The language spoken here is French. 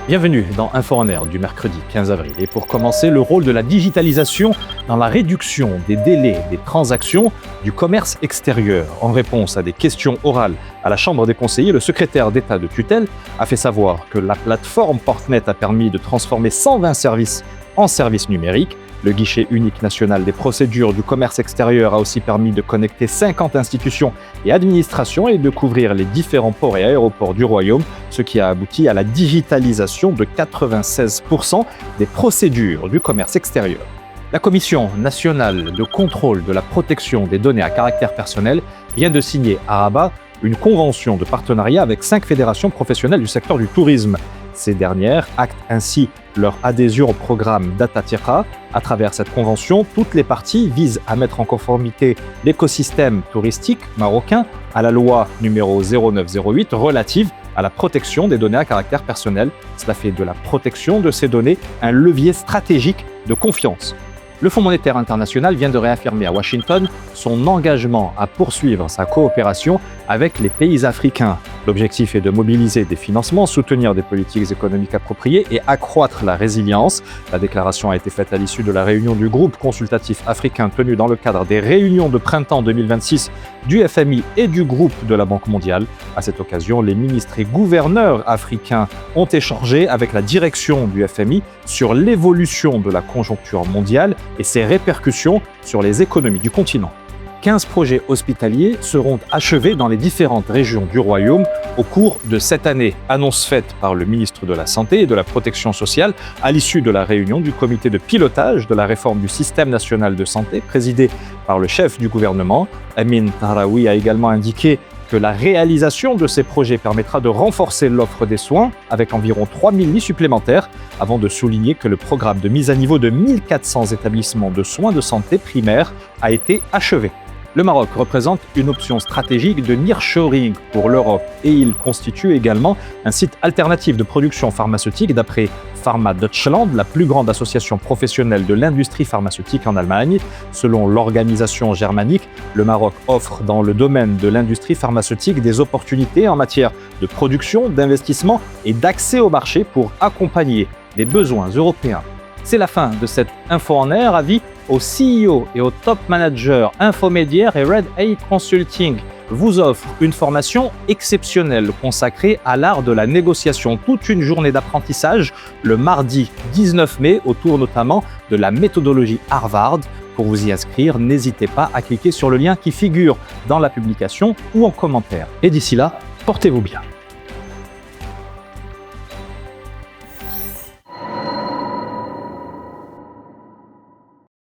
Bienvenue dans Info en Air du mercredi 15 avril. Et pour commencer, le rôle de la digitalisation dans la réduction des délais des transactions du commerce extérieur. En réponse à des questions orales à la Chambre des conseillers, le secrétaire d'État de tutelle a fait savoir que la plateforme Portnet a permis de transformer 120 services en services numériques. Le guichet unique national des procédures du commerce extérieur a aussi permis de connecter 50 institutions et administrations et de couvrir les différents ports et aéroports du Royaume, ce qui a abouti à la digitalisation de 96% des procédures du commerce extérieur. La Commission nationale de contrôle de la protection des données à caractère personnel vient de signer à Rabat une convention de partenariat avec 5 fédérations professionnelles du secteur du tourisme. Ces dernières actent ainsi leur adhésion au programme DataTira. À travers cette convention, toutes les parties visent à mettre en conformité l'écosystème touristique marocain à la loi numéro 0908 relative à la protection des données à caractère personnel. Cela fait de la protection de ces données un levier stratégique de confiance. Le Fonds monétaire international vient de réaffirmer à Washington son engagement à poursuivre sa coopération avec les pays africains. L'objectif est de mobiliser des financements, soutenir des politiques économiques appropriées et accroître la résilience. La déclaration a été faite à l'issue de la réunion du groupe consultatif africain tenue dans le cadre des réunions de printemps 2026 du FMI et du groupe de la Banque mondiale. À cette occasion, les ministres et gouverneurs africains ont échangé avec la direction du FMI sur l'évolution de la conjoncture mondiale et ses répercussions sur les économies du continent. 15 projets hospitaliers seront achevés dans les différentes régions du Royaume au cours de cette année. Annonce faite par le ministre de la Santé et de la Protection sociale à l'issue de la réunion du comité de pilotage de la réforme du système national de santé, présidé par le chef du gouvernement. Amin Tahraoui a également indiqué que la réalisation de ces projets permettra de renforcer l'offre des soins avec environ 3000 lits supplémentaires, avant de souligner que le programme de mise à niveau de 1400 établissements de soins de santé primaires a été achevé. Le Maroc représente une option stratégique de nearshoring pour l'Europe et il constitue également un site alternatif de production pharmaceutique d'après Pharma Deutschland, la plus grande association professionnelle de l'industrie pharmaceutique en Allemagne. Selon l'organisation germanique, le Maroc offre dans le domaine de l'industrie pharmaceutique des opportunités en matière de production, d'investissement et d'accès au marché pour accompagner les besoins européens. C'est la fin de cette Info en Air. Avis aux CEO et aux top managers. Infomédiaire et Red A Consulting vous offre une formation exceptionnelle consacrée à l'art de la négociation. Toute une journée d'apprentissage le mardi 19 mai autour notamment de la méthodologie Harvard. Pour vous y inscrire, n'hésitez pas à cliquer sur le lien qui figure dans la publication ou en commentaire. Et d'ici là, portez-vous bien.